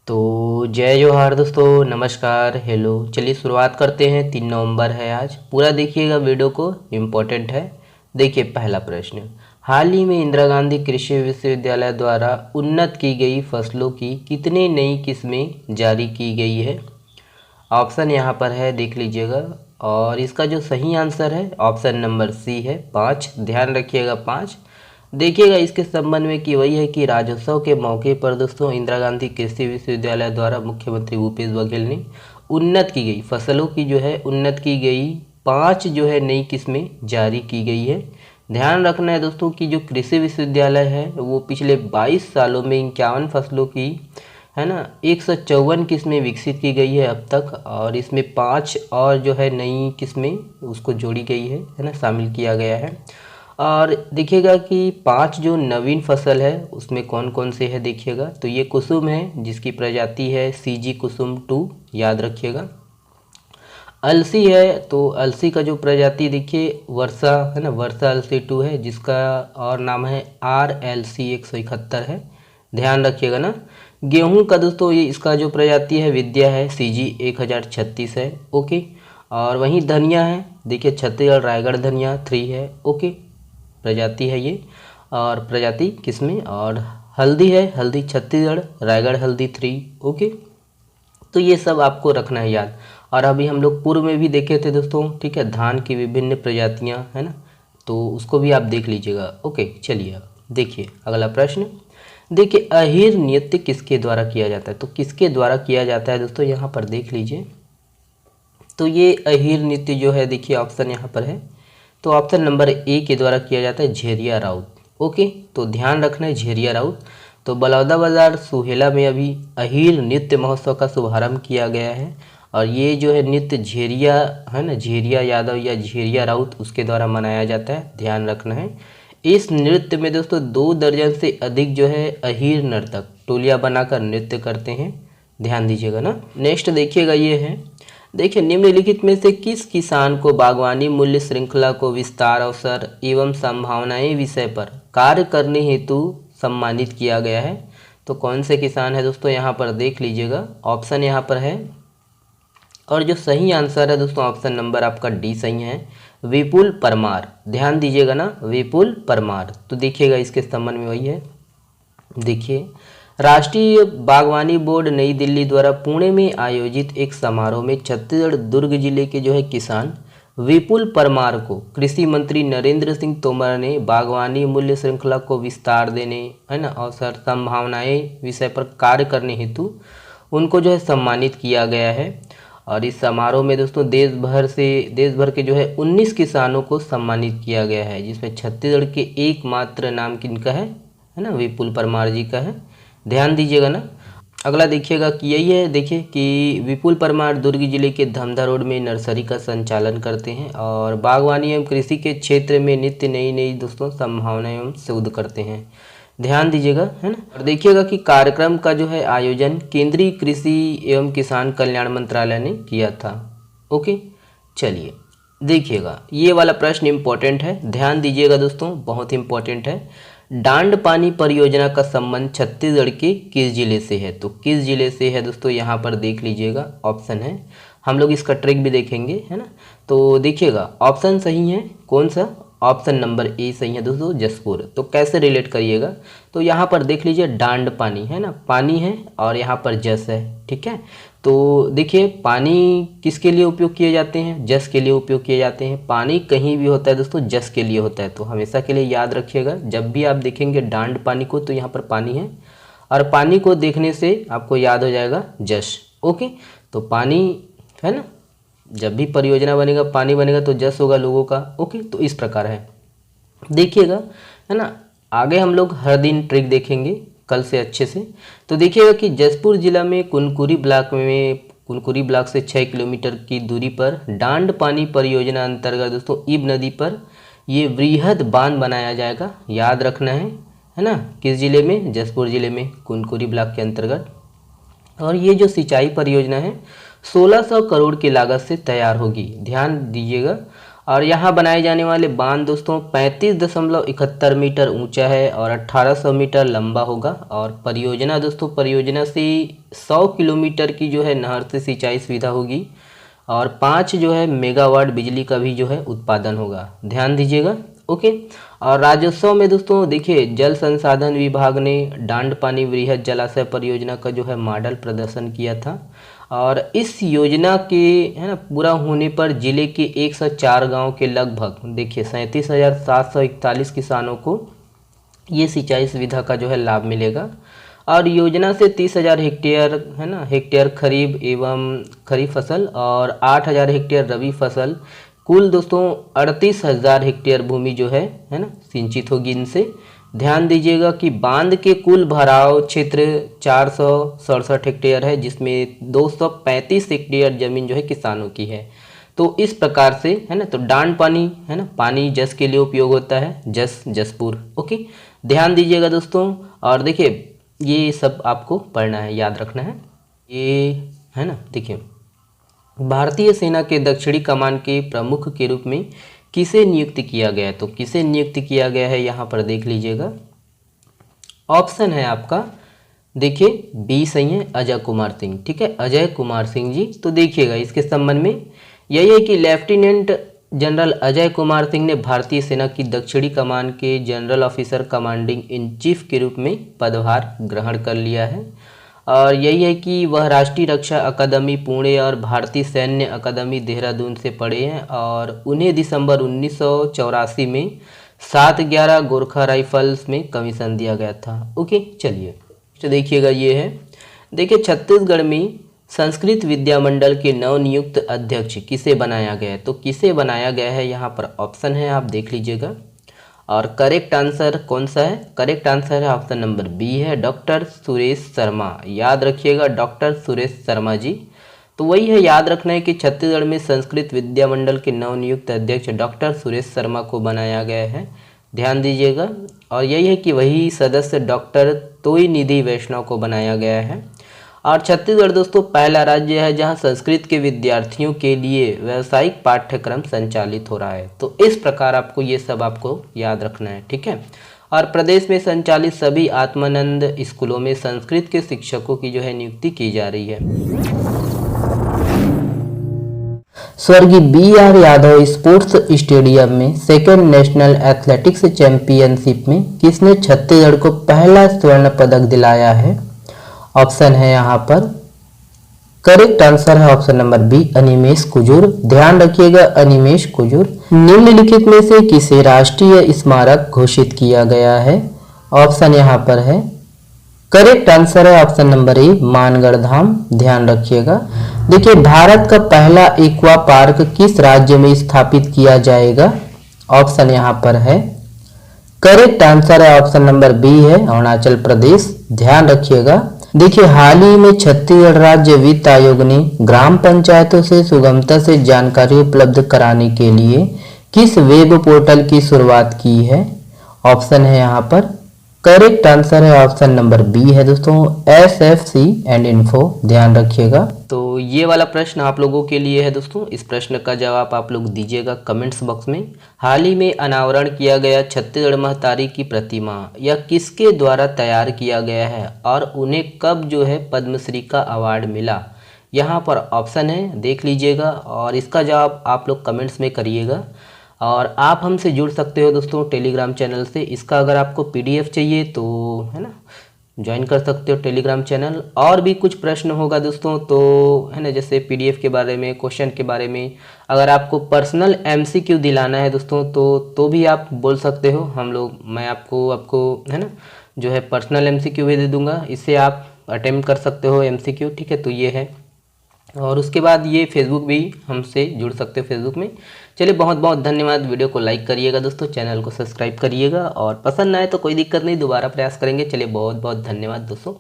तो जय जोहार दोस्तों, नमस्कार, हेलो। चलिए शुरुआत करते हैं। 3 नवंबर है आज। पूरा देखिएगा वीडियो को, इम्पोर्टेंट है। देखिए पहला प्रश्न, हाल ही में इंदिरा गांधी कृषि विश्वविद्यालय द्वारा उन्नत की गई फसलों की कितनी नई किस्में जारी की गई है। ऑप्शन यहाँ पर है, देख लीजिएगा। और इसका जो सही आंसर है ऑप्शन नंबर सी है, 5। ध्यान रखिएगा, 5। देखिएगा इसके संबंध में कि वही है कि राज्योत्सव के मौके पर दोस्तों इंदिरा गांधी कृषि विश्वविद्यालय द्वारा मुख्यमंत्री भूपेश बघेल ने उन्नत की गई फसलों की जो है उन्नत की गई 5 जो है नई किस्में जारी की गई है। ध्यान रखना है दोस्तों कि जो कृषि विश्वविद्यालय है वो पिछले 22 सालों में 51 फसलों की है ना 154 किस्में विकसित की गई है अब तक। और इसमें 5 और जो है नई किस्में उसको जोड़ी गई है ना, शामिल किया गया है। और देखिएगा कि 5 जो नवीन फसल है उसमें कौन कौन से है देखिएगा। तो ये कुसुम है जिसकी प्रजाति है सीजी कुसुम 2, याद रखिएगा। अलसी है तो अलसी का जो प्रजाति देखिए वर्षा है ना, वर्षा अलसी 2 है जिसका और नाम है RLC 171 है, ध्यान रखिएगा ना। गेहूं का दोस्तों ये इसका जो प्रजाति है विद्या है CG 1036 है, ओके। और वहीं धनिया है, देखिए छत्तीसगढ़ रायगढ़ धनिया 3 है, ओके, प्रजाति है ये। और प्रजाति किसमें, और हल्दी है, हल्दी छत्तीसगढ़ रायगढ़ हल्दी 3, ओके। तो ये सब आपको रखना है याद। और अभी हम लोग पूर्व में भी देखे थे दोस्तों, ठीक है, धान की विभिन्न प्रजातियां है ना, तो उसको भी आप देख लीजिएगा, ओके। चलिए देखिए अगला प्रश्न। देखिए अहीर नृत्य किसके द्वारा किया जाता है, तो किसके द्वारा किया जाता है दोस्तों, यहाँ पर देख लीजिए। तो ये अहीर नृत्य जो है देखिए ऑप्शन यहाँ पर है, तो ऑप्शन नंबर ए के द्वारा किया जाता है झेरिया राउत, ओके। तो ध्यान रखना है झेरिया राउत। तो बलौदाबाजार सुहेला में अभी अहीर नृत्य महोत्सव का शुभारंभ किया गया है। और ये जो है नृत्य झेरिया है ना, झेरिया यादव या झेरिया राउत उसके द्वारा मनाया जाता है, ध्यान रखना है। इस नृत्य में दोस्तों 2 दर्जन से अधिक जो है अहीर नर्तक टोलियां बनाकर नृत्य करते हैं, ध्यान दीजिएगा ना। नेक्स्ट देखिएगा ये है, देखिए निम्नलिखित में से किस किसान को बागवानी मूल्य श्रृंखला को विस्तार अवसर एवं संभावनाएं विषय पर कार्य करने हेतु सम्मानित किया गया है। तो कौन से किसान है दोस्तों, यहाँ पर देख लीजिएगा, ऑप्शन यहाँ पर है। और जो सही आंसर है दोस्तों ऑप्शन नंबर आपका डी सही है, विपुल परमार, ध्यान दीजिएगा ना, विपुल परमार। तो देखिएगा इसके संबंध में वही है, देखिए राष्ट्रीय बागवानी बोर्ड नई दिल्ली द्वारा पुणे में आयोजित एक समारोह में छत्तीसगढ़ दुर्ग जिले के जो है किसान विपुल परमार को कृषि मंत्री नरेंद्र सिंह तोमर ने बागवानी मूल्य श्रृंखला को विस्तार देने है ना अवसर संभावनाएं विषय पर कार्य करने हेतु उनको जो है सम्मानित किया गया है। और इस समारोह में दोस्तों देश भर के जो है 19 किसानों को सम्मानित किया गया है, जिसमें छत्तीसगढ़ के एकमात्र नाम किनका है ना, विपुल परमार जी का है, ध्यान दीजिएगा ना। अगला देखिएगा कि यही है, देखिए कि विपुल परमार दुर्ग जिले के धमधा रोड में नर्सरी का संचालन करते हैं और बागवानी एवं कृषि के क्षेत्र में नित्य नई नई दोस्तों संभावनाएं एवं शोध करते हैं, ध्यान दीजिएगा, है ना। और देखिएगा कि कार्यक्रम का जो है आयोजन केंद्रीय कृषि एवं किसान कल्याण मंत्रालय ने किया था, ओके। चलिए देखिएगा ये वाला प्रश्न इंपॉर्टेंट है, ध्यान दीजिएगा दोस्तों, बहुत इंपॉर्टेंट है। डांड पानी परियोजना का संबंध छत्तीसगढ़ के किस जिले से है, तो किस जिले से है दोस्तों, यहाँ पर देख लीजिएगा, ऑप्शन है। हम लोग इसका ट्रिक भी देखेंगे, है ना। तो देखिएगा ऑप्शन सही है, कौन सा, ऑप्शन नंबर ए सही है दोस्तों, जसपुर। तो कैसे रिलेट करिएगा, तो यहाँ पर देख लीजिए डांड पानी है ना, पानी है और यहाँ पर जस है, ठीक है। तो देखिए पानी किसके लिए उपयोग किए जाते हैं, जस के लिए उपयोग किए जाते हैं। पानी कहीं भी होता है दोस्तों जस के लिए होता है, तो हमेशा के लिए याद रखिएगा, जब भी आप देखेंगे डांड पानी को तो यहाँ पर पानी है, और पानी को देखने से आपको याद हो जाएगा जस, ओके। तो पानी है ना, जब भी परियोजना बनेगा पानी बनेगा तो जस होगा लोगों का, ओके। तो इस प्रकार है, देखिएगा, है ना। आगे हम लोग हर दिन ट्रिक देखेंगे कल से अच्छे से। तो देखिएगा कि जसपुर जिला में कुनकुरी ब्लॉक से 6 किलोमीटर की दूरी पर डांड पानी परियोजना अंतर्गत दोस्तों इब नदी पर ये वृहद बांध बनाया जाएगा, याद रखना है ना। किस जिले में, जसपुर जिले में, कुनकुरी ब्लॉक के अंतर्गत। और ये जो सिंचाई परियोजना है 1600 करोड़ की लागत से तैयार होगी, ध्यान दीजिएगा। और यहाँ बनाए जाने वाले बांध दोस्तों 35.71 मीटर ऊंचा है और 1800 मीटर लंबा होगा। और परियोजना दोस्तों, परियोजना से 100 किलोमीटर की जो है नहर से सिंचाई सुविधा होगी और 5 जो है मेगावाट बिजली का भी जो है उत्पादन होगा, ध्यान दीजिएगा। ओके। और राज्योत्सव में दोस्तों देखिए, जल संसाधन विभाग ने डांड पानी वृहद जलाशय परियोजना का जो है मॉडल प्रदर्शन किया था और इस योजना के है ना पूरा होने पर जिले के 104 गांव के लगभग देखिए 37,741 किसानों को ये सिंचाई सुविधा का जो है लाभ मिलेगा। और योजना से 30,000 हेक्टेयर है ना हेक्टेयर खरीफ एवं खरीफ फसल और 8,000 हेक्टेयर रबी फसल, कुल दोस्तों 38,000 हेक्टेयर भूमि जो है ना सिंचित होगी इनसे। ध्यान दीजिएगा कि बांध के कुल भराव क्षेत्र 467 हेक्टेयर है, जिसमें 235 हेक्टेयर जमीन जो है किसानों की है। तो इस प्रकार से है ना, तो डांड पानी है ना, पानी जस के लिए उपयोग होता है, जसपुर। ओके, ध्यान दीजिएगा दोस्तों। और देखिए ये सब आपको पढ़ना है, याद रखना है ये है ना। देखिए भारतीय सेना के दक्षिणी कमान के प्रमुख के रूप में किसे नियुक्त किया गया है, तो किसे नियुक्त किया गया है यहाँ पर देख लीजिएगा। ऑप्शन है आपका देखिए बी सही है, अजय कुमार सिंह। ठीक है, अजय कुमार सिंह जी। तो देखिएगा इसके संबंध में यही है कि लेफ्टिनेंट जनरल अजय कुमार सिंह ने भारतीय सेना की दक्षिणी कमान के general officer commanding in chief के रूप में पदभार ग्रहण कर लिया है। और यही है कि वह राष्ट्रीय रक्षा अकादमी पुणे और भारतीय सैन्य अकादमी देहरादून से पढ़े हैं और उन्हें दिसंबर 1984 में 711 गोरखा राइफल्स में कमीशन दिया गया था। ओके, चलिए तो देखिएगा ये है। देखिए छत्तीसगढ़ में संस्कृत विद्या मंडल के नवनियुक्त अध्यक्ष किसे बनाया गया है, तो किसे बनाया गया है यहाँ पर ऑप्शन है, आप देख लीजिएगा। और करेक्ट आंसर कौन सा है, करेक्ट आंसर है ऑप्शन नंबर बी है, डॉक्टर सुरेश शर्मा। याद रखिएगा डॉक्टर सुरेश शर्मा जी। तो वही है, याद रखना है कि छत्तीसगढ़ में संस्कृत विद्या मंडल के नवनियुक्त अध्यक्ष डॉक्टर सुरेश शर्मा को बनाया गया है, ध्यान दीजिएगा। और यही है कि वही सदस्य डॉक्टर तोई निधि वैष्णव को बनाया गया है। और छत्तीसगढ़ दोस्तों पहला राज्य है जहां संस्कृत के विद्यार्थियों के लिए व्यावसायिक पाठ्यक्रम संचालित हो रहा है। तो इस प्रकार आपको ये सब आपको याद रखना है, ठीक है। और प्रदेश में संचालित सभी आत्मानंद स्कूलों में संस्कृत के शिक्षकों की जो है नियुक्ति की जा रही है। स्वर्गीय BR यादव स्पोर्ट्स स्टेडियम में सेकेंड नेशनल एथलेटिक्स चैंपियनशिप में किसने छत्तीसगढ़ को पहला स्वर्ण पदक दिलाया है, ऑप्शन है यहाँ पर। करेक्ट आंसर है option number B, Animesh Kujur. ध्यान रखिएगा अनिमेष कुजूर। निम्नलिखित में से किसे राष्ट्रीय स्मारक घोषित किया गया है, ऑप्शन यहाँ पर है। करेक्ट आंसर है ऑप्शन नंबर ए, मानगढ़ धाम। ध्यान रखिएगा। देखिए भारत का पहला एक्वा पार्क किस राज्य में स्थापित किया जाएगा, ऑप्शन यहाँ पर है। करेक्ट आंसर है ऑप्शन नंबर बी है, अरुणाचल प्रदेश। ध्यान रखिएगा। देखिए हाल ही में छत्तीसगढ़ राज्य वित्त आयोग ने ग्राम पंचायतों से सुगमता से जानकारी उपलब्ध कराने के लिए किस वेब पोर्टल की शुरुआत की है, ऑप्शन है यहाँ पर। करेक्ट आंसर है ऑप्शन नंबर बी है दोस्तों, SFC एंड इन्फो। ध्यान रखिएगा। तो ये वाला प्रश्न आप लोगों के लिए है दोस्तों। इस प्रश्न का जवाब आप लोग दीजिएगा कमेंट्स बॉक्स में। हाल ही में अनावरण किया गया छत्तीसगढ़ महतारी की प्रतिमा यह किसके द्वारा तैयार किया गया है और उन्हें कब जो है पद्मश्री का अवार्ड मिला, यहाँ पर ऑप्शन है, देख लीजिएगा। और इसका जवाब आप लोग कमेंट्स में करिएगा। और आप हमसे जुड़ सकते हो दोस्तों टेलीग्राम चैनल से। इसका अगर आपको PDF चाहिए तो है ना ज्वाइन कर सकते हो टेलीग्राम चैनल। और भी कुछ प्रश्न होगा दोस्तों तो है ना, जैसे PDF के बारे में, क्वेश्चन के बारे में, अगर आपको पर्सनल MCQ दिलाना है दोस्तों तो भी आप बोल सकते हो। मैं आपको है ना जो है पर्सनल MCQ भी दे दूंगा, इससे आप अटेम्प्ट कर सकते हो MCQ, ठीक है। तो ये है। और उसके बाद ये फेसबुक भी हमसे जुड़ सकते हो फेसबुक में। चलिए बहुत बहुत धन्यवाद। वीडियो को लाइक करिएगा दोस्तों, चैनल को सब्सक्राइब करिएगा और पसंद आए तो कोई दिक्कत नहीं, दोबारा प्रयास करेंगे। चलिए बहुत बहुत धन्यवाद दोस्तों।